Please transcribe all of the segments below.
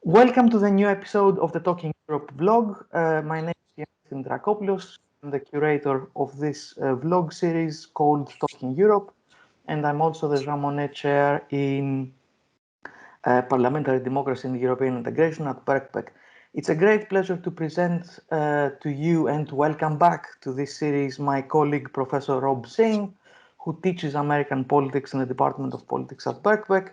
Welcome to the new episode of the Talking Europe vlog. My name is Dionyssis Dimitrakopoulos. I'm the curator of this vlog series called Talking Europe, and I'm also the Monnet Chair in Parliamentary Democracy and European Integration at Birkbeck. It's a great pleasure to present to you and to welcome back to this series my colleague Professor Rob Singh, who teaches American politics in the Department of Politics at Birkbeck.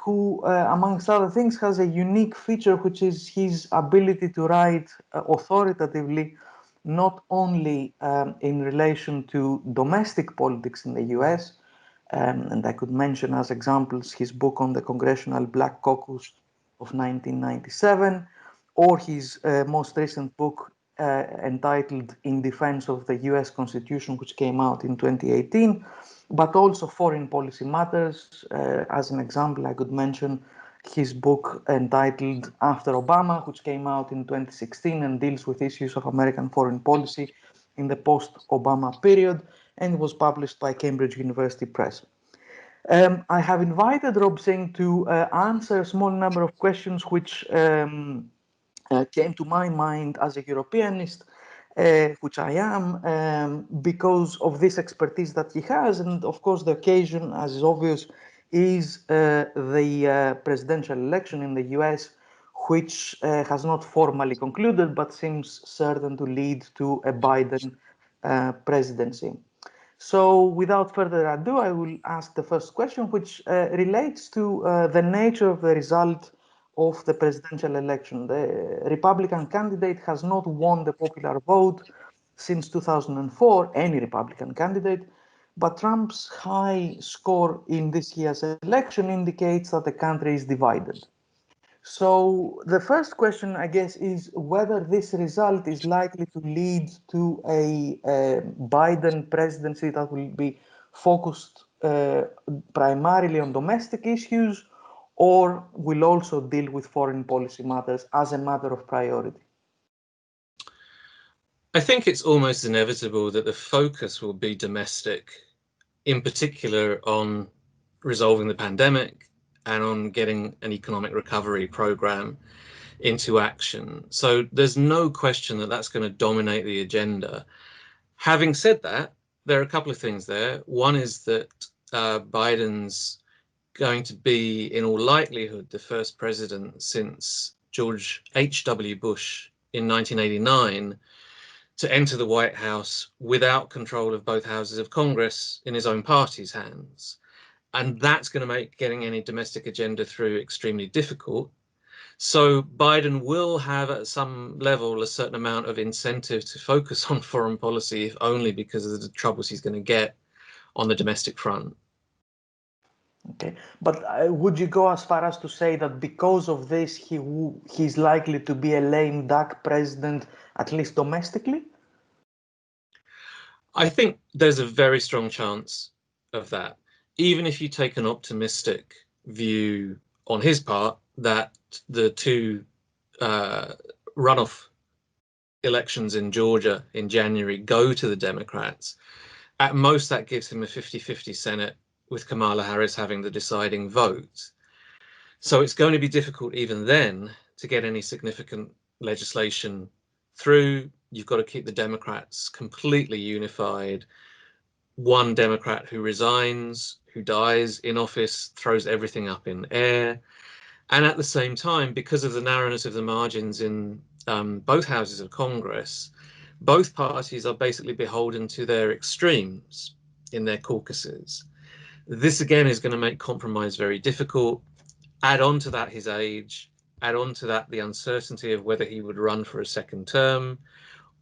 Who, amongst other things, has a unique feature, which is his ability to write authoritatively, not only in relation to domestic politics in the US, and I could mention as examples his book on the Congressional Black Caucus of 1997, or his most recent book entitled In Defense of the US Constitution, which came out in 2018, but also foreign policy matters. As an example, I could mention his book entitled After Obama, which came out in 2016 and deals with issues of American foreign policy in the post-Obama period, and was published by Cambridge University Press. I have invited Rob Singh to answer a small number of questions which came to my mind as a Europeanist, which I am, because of this expertise that he has. And of course, the occasion, as is obvious, is the presidential election in the US, which has not formally concluded, but seems certain to lead to a Biden presidency. So without further ado, I will ask the first question, which relates to the nature of the result of the presidential election. The Republican candidate has not won the popular vote since 2004, any Republican candidate, but Trump's high score in this year's election indicates that the country is divided. So the first question, I guess, is whether this result is likely to lead to a Biden presidency that will be focused primarily on domestic issues, or will also deal with foreign policy matters as a matter of priority. I think it's almost inevitable that the focus will be domestic, in particular on resolving the pandemic and on getting an economic recovery program into action. So there's no question that that's going to dominate the agenda. Having said that, there are a couple of things there. One is that Biden's going to be, in all likelihood, the first president since George H.W. Bush in 1989 to enter the White House without control of both houses of Congress in his own party's hands. And that's going to make getting any domestic agenda through extremely difficult. So Biden will have at some level a certain amount of incentive to focus on foreign policy, if only because of the troubles he's going to get on the domestic front. Okay, but would you go as far as to say that because of this, he's likely to be a lame duck president, at least domestically? I think there's a very strong chance of that. Even if you take an optimistic view on his part that the two runoff elections in Georgia in January go to the Democrats, at most that gives him a 50-50 Senate with Kamala Harris having the deciding vote. So it's going to be difficult even then to get any significant legislation through. You've got to keep the Democrats completely unified. One Democrat who resigns, who dies in office, throws everything up in air. And at the same time, because of the narrowness of the margins in both houses of Congress, both parties are basically beholden to their extremes in their caucuses. This again is going to make compromise very difficult. Add on to that his age, add on to that the uncertainty of whether he would run for a second term.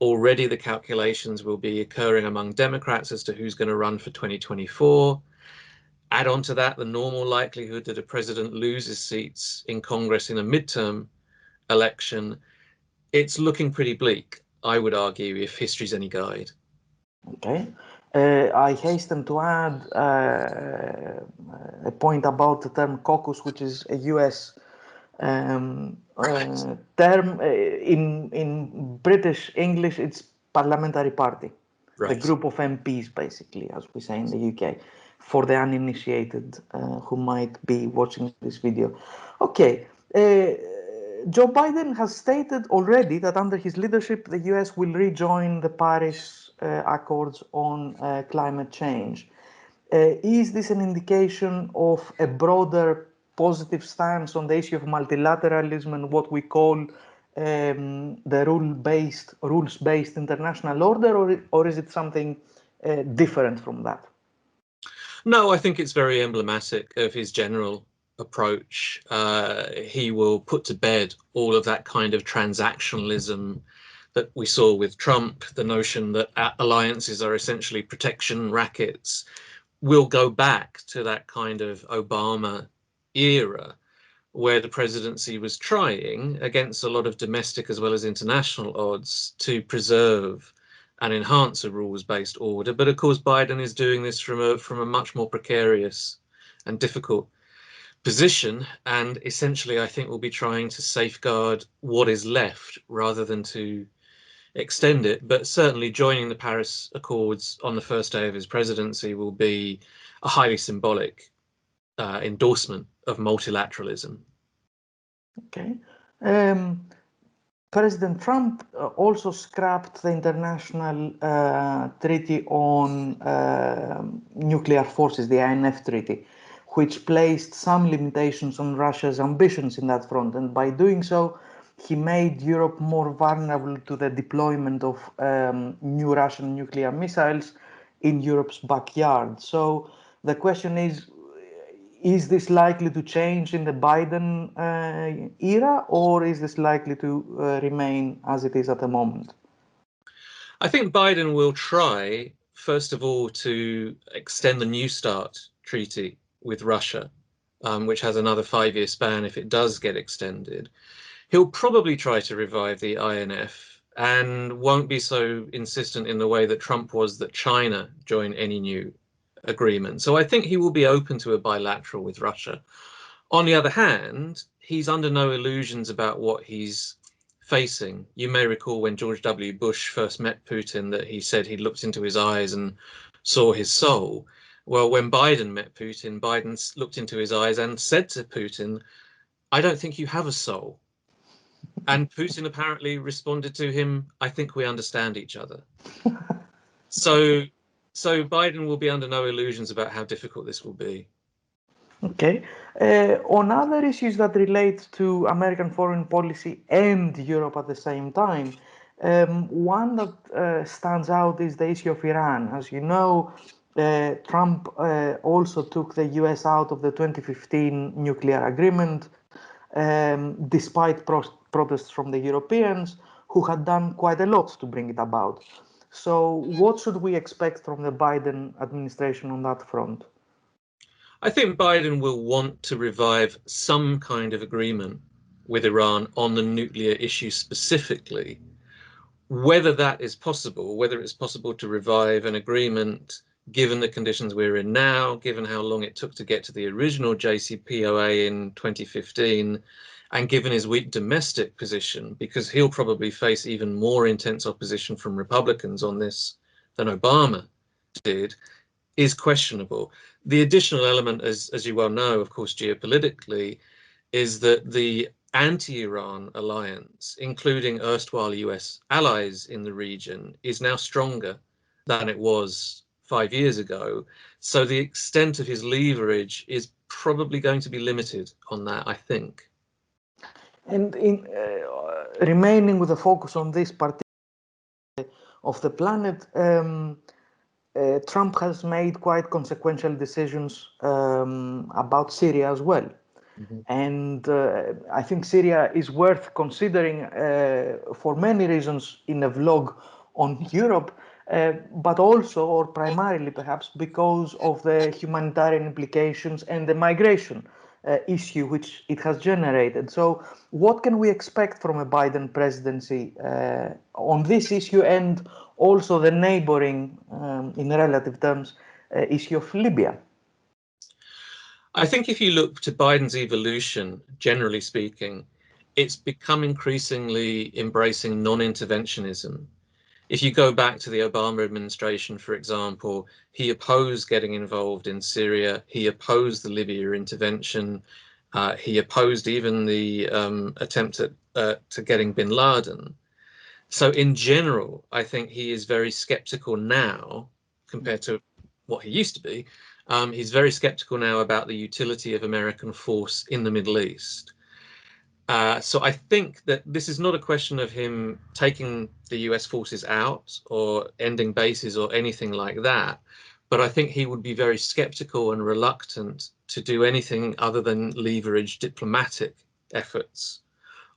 Already the calculations will be occurring among Democrats as to who's going to run for 2024. Add on to that the normal likelihood that a president loses seats in Congress in a midterm election. It's looking pretty bleak, I would argue, if history's any guide. Okay. I hasten to add a point about the term caucus, which is a US term. In British English, it's parliamentary party, right. The group of MPs, basically, as we say in the UK, for the uninitiated who might be watching this video. Okay. Joe Biden has stated already that under his leadership, the US will rejoin the Paris Accords on climate change. Is this an indication of a broader positive stance on the issue of multilateralism and what we call the rules-based international order, or is it something different from that? No, I think it's very emblematic of his general approach. He will put to bed all of that kind of transactionalism that we saw with Trump, the notion that alliances are essentially protection rackets. We'll go back to that kind of Obama era where the presidency was trying, against a lot of domestic as well as international odds, to preserve and enhance a rules-based order. But of course, Biden is doing this from a much more precarious and difficult position, and essentially, I think we'll be trying to safeguard what is left rather than to extend it. But certainly, joining the Paris Accords on the first day of his presidency will be a highly symbolic endorsement of multilateralism. Okay. President Trump also scrapped the international treaty on nuclear forces, the INF treaty, which placed some limitations on Russia's ambitions in that front. And by doing so, he made Europe more vulnerable to the deployment of new Russian nuclear missiles in Europe's backyard. So the question is this likely to change in the Biden era, or is this likely to remain as it is at the moment? I think Biden will try, first of all, to extend the New START treaty with Russia, which has another 5-year span if it does get extended. He'll probably try to revive the INF and won't be so insistent in the way that Trump was that China join any new agreement. So I think he will be open to a bilateral with Russia. On the other hand, he's under no illusions about what he's facing. You may recall when George W. Bush first met Putin that he said he looked into his eyes and saw his soul. Well, when Biden met Putin, Biden looked into his eyes and said to Putin, "I don't think you have a soul." And Putin apparently responded to him, "I think we understand each other." So Biden will be under no illusions about how difficult this will be. Okay. On other issues that relate to American foreign policy and Europe at the same time, one that stands out is the issue of Iran. As you know, Trump also took the US out of the 2015 nuclear agreement, despite protests from the Europeans, who had done quite a lot to bring it about. So, what should we expect from the Biden administration on that front? I think Biden will want to revive some kind of agreement with Iran on the nuclear issue specifically. Whether that is possible, whether it's possible to revive an agreement given the conditions we're in now, given how long it took to get to the original JCPOA in 2015, and given his weak domestic position, because he'll probably face even more intense opposition from Republicans on this than Obama did, is questionable. The additional element, as you well know, of course, geopolitically, is that the anti-Iran alliance, including erstwhile US allies in the region, is now stronger than it was 5 years ago. So the extent of his leverage is probably going to be limited on that, I think. And in remaining with a focus on this part of the planet, Trump has made quite consequential decisions about Syria as well. Mm-hmm. And I think Syria is worth considering for many reasons in a vlog on Europe, but also, or primarily perhaps, because of the humanitarian implications and the migration issue which it has generated. So what can we expect from a Biden presidency on this issue, and also the neighboring, in relative terms, issue of Libya? I think if you look to Biden's evolution, generally speaking, it's become increasingly embracing non-interventionism. If you go back to the Obama administration, for example, he opposed getting involved in Syria. He opposed the Libya intervention. He opposed even the attempt at to getting bin Laden. So in general, I think he is very skeptical now compared to what he used to be. He's very skeptical now about the utility of American force in the Middle East. So I think that this is not a question of him taking the US forces out or ending bases or anything like that. But I think he would be very skeptical and reluctant to do anything other than leverage diplomatic efforts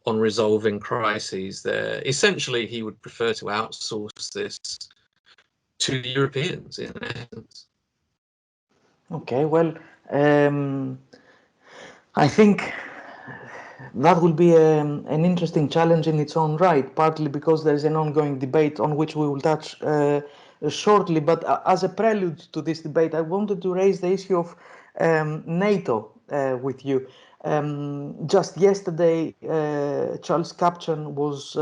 on resolving crises there. Essentially, he would prefer to outsource this to the Europeans, in essence. Okay, well, um, I think that will be an interesting challenge in its own right, partly because there is an ongoing debate on which we will touch shortly. But as a prelude to this debate, I wanted to raise the issue of NATO with you. Just yesterday, Charles Capchan was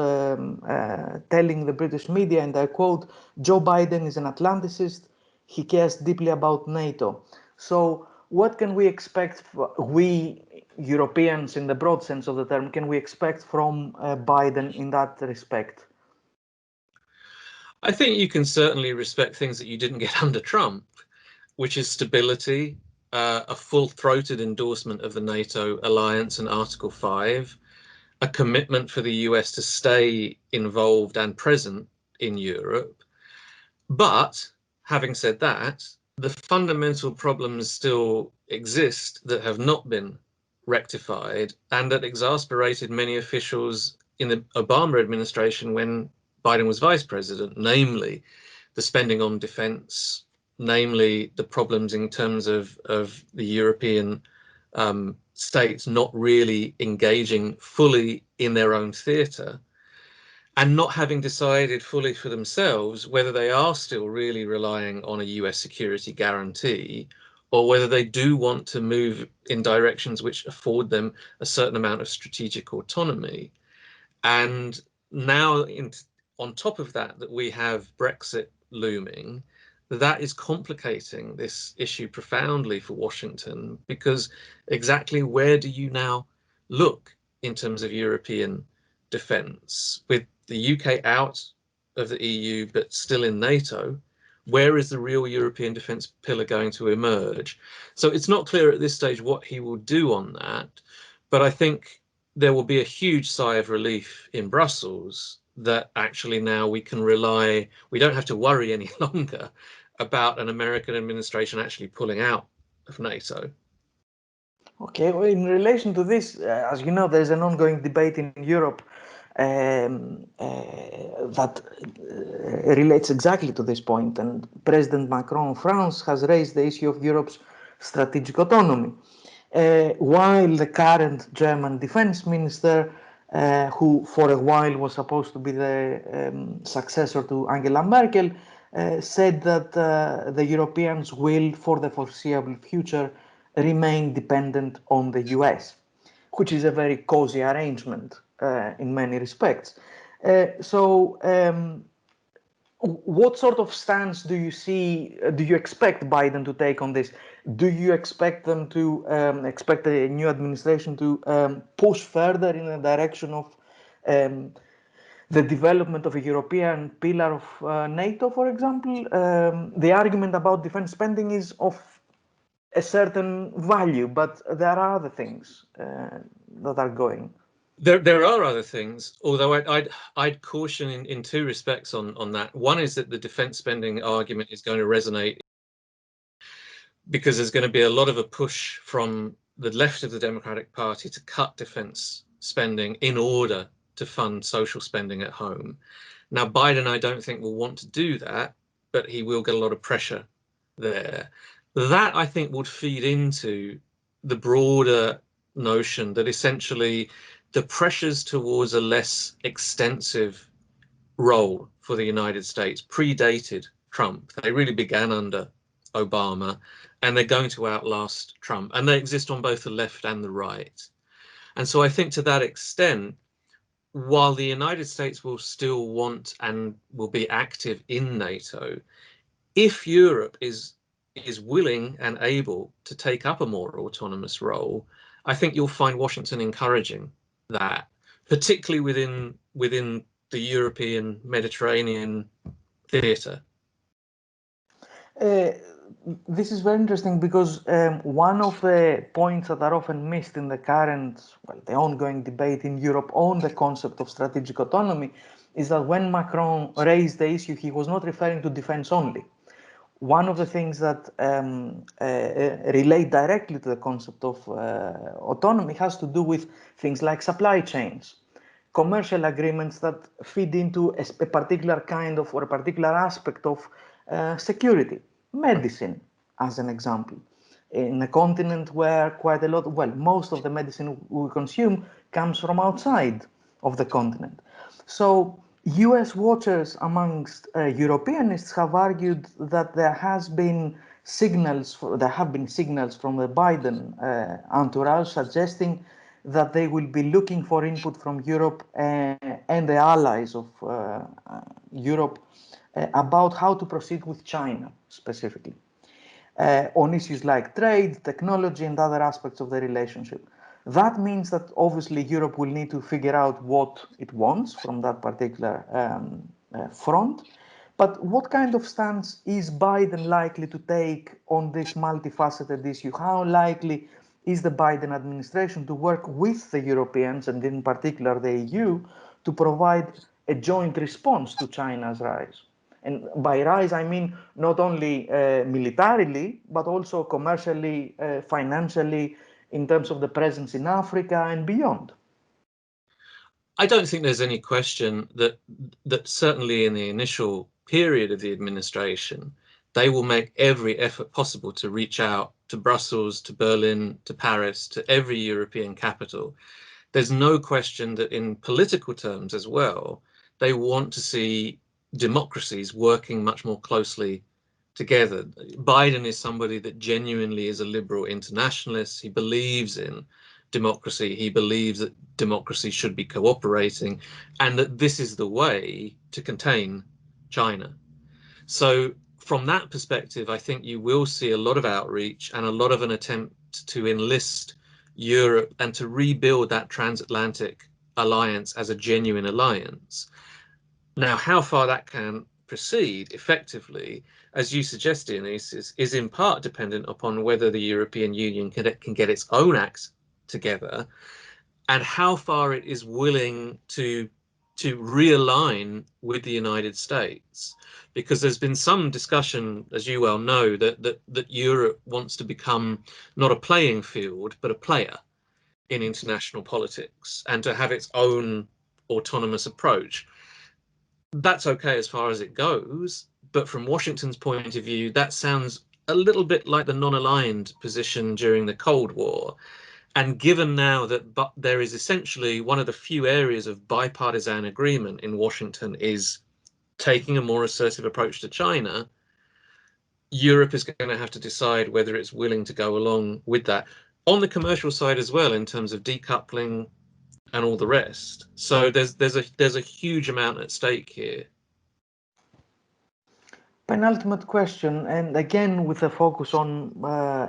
telling the British media, and I quote, "Joe Biden is an Atlanticist. He cares deeply about NATO." So what can we expect, we Europeans in the broad sense of the term, can we expect from Biden in that respect? I think you can certainly respect things that you didn't get under Trump, which is stability, a full-throated endorsement of the NATO alliance and Article 5, a commitment for the US to stay involved and present in Europe. But having said that, the fundamental problems still exist that have not been rectified and that exasperated many officials in the Obama administration when Biden was vice president, namely the spending on defense, namely the problems in terms of the European states not really engaging fully in their own theatre and not having decided fully for themselves whether they are still really relying on a US security guarantee or whether they do want to move in directions which afford them a certain amount of strategic autonomy. And now, on top of that, that we have Brexit looming, that is complicating this issue profoundly for Washington, because exactly where do you now look in terms of European defence? With the UK out of the EU but still in NATO, where is the real European defence pillar going to emerge? So it's not clear at this stage what he will do on that, but I think there will be a huge sigh of relief in Brussels that actually now we can rely, we don't have to worry any longer about an American administration actually pulling out of NATO. Okay, well, in relation to this, as you know, there's an ongoing debate in Europe that relates exactly to this point. And President Macron of France has raised the issue of Europe's strategic autonomy. While the current German defense minister, who for a while was supposed to be the successor to Angela Merkel, said that the Europeans will, for the foreseeable future, remain dependent on the US, which is a very cozy arrangement in many respects. What sort of stance do you expect Biden to take on this? Do you expect them to expect a new administration to push further in the direction of the development of a European pillar of NATO, for example? The argument about defense spending is of a certain value, but there are other things that are going. There are other things, although I'd caution in two respects on that. One is that the defense spending argument is going to resonate because there's going to be a lot of a push from the left of the Democratic Party to cut defense spending in order to fund social spending at home. Now, Biden, I don't think, will want to do that, but he will get a lot of pressure there. That, I think, would feed into the broader notion that essentially the pressures towards a less extensive role for the United States predated Trump. They really began under Obama, and they're going to outlast Trump. And they exist on both the left and the right. And so I think to that extent, while the United States will still want and will be active in NATO, if Europe is willing and able to take up a more autonomous role, I think you'll find Washington encouraging that, particularly within the European Mediterranean theatre. This is very interesting because one of the points that are often missed in the current, well, the ongoing debate in Europe on the concept of strategic autonomy is that when Macron raised the issue, he was not referring to defense only. One of the things that relate directly to the concept of autonomy has to do with things like supply chains, commercial agreements that feed into a particular kind of or a particular aspect of security, medicine, as an example. In a continent where quite a lot, well, most of the medicine we consume comes from outside of the continent. So US watchers amongst Europeanists have argued that there have been signals from the Biden entourage suggesting that they will be looking for input from Europe and the allies of Europe about how to proceed with China specifically on issues like trade, technology, and other aspects of the relationship. That means that obviously Europe will need to figure out what it wants from that particular front. But what kind of stance is Biden likely to take on this multifaceted issue? How likely is the Biden administration to work with the Europeans, and in particular the EU, to provide a joint response to China's rise? And by rise, I mean not only militarily, but also commercially, financially, in terms of the presence in Africa and beyond. I don't think there's any question that certainly in the initial period of the administration, they will make every effort possible to reach out to Brussels, to Berlin, to Paris, to every European capital. There's no question that in political terms as well, they want to see democracies working much more closely together. Biden is somebody that genuinely is a liberal internationalist. He believes in democracy. He believes that democracy should be cooperating and that this is the way to contain China. So from that perspective, I think you will see a lot of outreach and a lot of an attempt to enlist Europe and to rebuild that transatlantic alliance as a genuine alliance. Now, how far that can proceed effectively, as you suggest, Dionyssis, is in part dependent upon whether the European Union can get its own acts together and how far it is willing to realign with the United States. Because there's been some discussion, as you well know, that Europe wants to become not a playing field, but a player in international politics and to have its own autonomous approach. That's okay as far as it goes, but from Washington's point of view, that sounds a little bit like the non-aligned position during the Cold War. And given now that there is essentially one of the few areas of bipartisan agreement in Washington is taking a more assertive approach to China, Europe is going to have to decide whether it's willing to go along with that on the commercial side as well, in terms of decoupling and all the rest. So there's a huge amount at stake here. Penultimate question, and again with a focus on,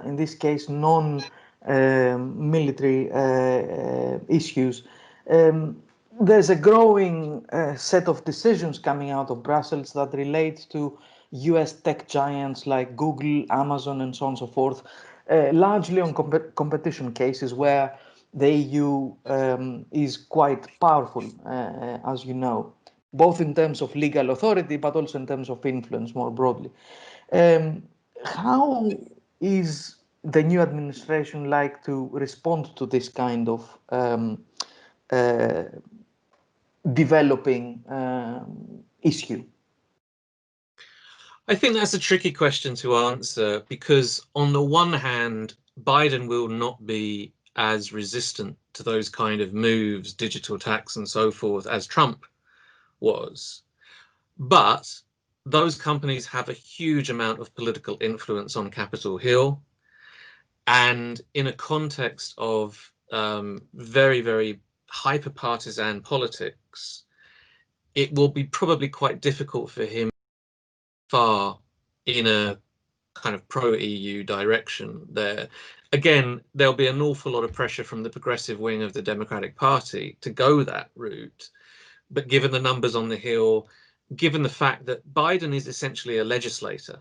in this case, non-military issues. There's a growing set of decisions coming out of Brussels that relate to US tech giants like Google, Amazon, and so on and so forth, largely on competition cases where the EU is quite powerful, as you know, both in terms of legal authority, but also in terms of influence more broadly. How is the new administration like to respond to this kind of developing issue? I think that's a tricky question to answer because on the one hand, Biden will not be as resistant to those kind of moves, digital tax and so forth, as Trump was. But those companies have a huge amount of political influence on Capitol Hill. And in a context of very, very hyper-partisan politics, it will be probably quite difficult for him far in a kind of pro-EU direction there. Again, there'll be an awful lot of pressure from the progressive wing of the Democratic Party to go that route. But given the numbers on the Hill, given the fact that Biden is essentially a legislator,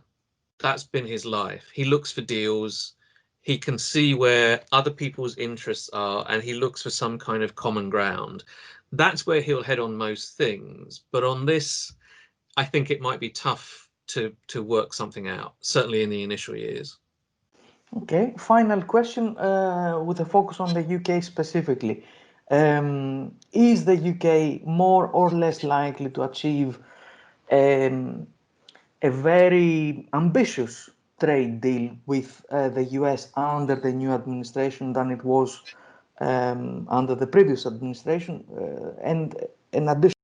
that's been his life. He looks for deals. He can see where other people's interests are, and he looks for some kind of common ground. That's where he'll head on most things. But on this, I think it might be tough to work something out, certainly in the initial years. Okay, final question with a focus on the UK specifically. Is the UK more or less likely to achieve a very ambitious trade deal with the US under the new administration than it was under the previous administration? And in addition,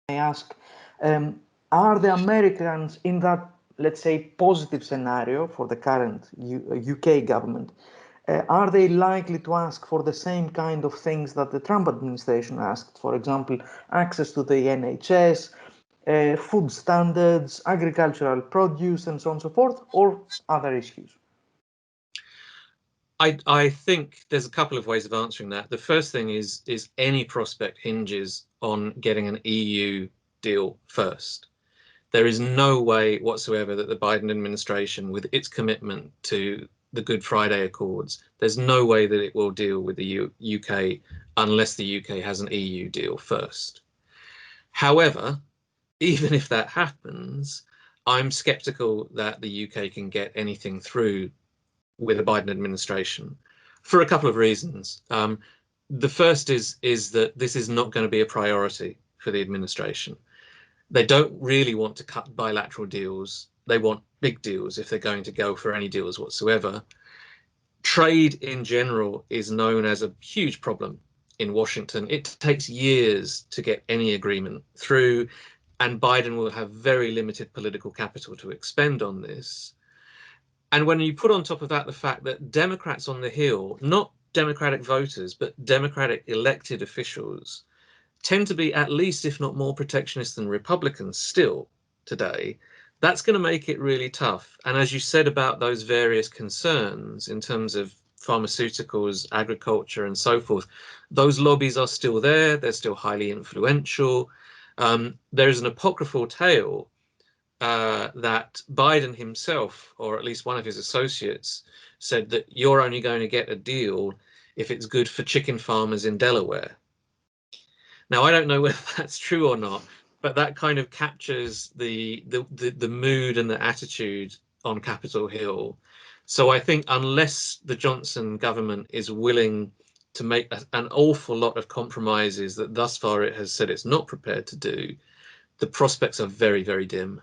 I ask, are the Americans in that, let's say, positive scenario for the current UK government, are they likely to ask for the same kind of things that the Trump administration asked? For example, access to the NHS, food standards, agricultural produce, and so on and so forth, or other issues? I think there's a couple of ways of answering that. The first thing is any prospect hinges on getting an EU deal first. There is no way whatsoever that the Biden administration, with its commitment to the Good Friday Accords, there's no way that it will deal with the UK unless the UK has an EU deal first. However, even if that happens, I'm skeptical that the UK can get anything through with the Biden administration for a couple of reasons. The first is that this is not going to be a priority for the administration. They don't really want to cut bilateral deals. They want big deals if they're going to go for any deals whatsoever. Trade in general is known as a huge problem in Washington. It takes years to get any agreement through, and Biden will have very limited political capital to expend on this. And when you put on top of that the fact that Democrats on the Hill, not Democratic voters, but Democratic elected officials, tend to be at least, if not more, protectionist than Republicans still today, that's going to make it really tough. And as you said about those various concerns in terms of pharmaceuticals, agriculture, and so forth, those lobbies are still there. They're still highly influential. There's an apocryphal tale that Biden himself, or at least one of his associates, said that you're only going to get a deal if it's good for chicken farmers in Delaware. Now, I don't know whether that's true or not, but that kind of captures the mood and the attitude on Capitol Hill. So I think unless the Johnson government is willing to make an awful lot of compromises that thus far it has said it's not prepared to do, the prospects are very, very dim.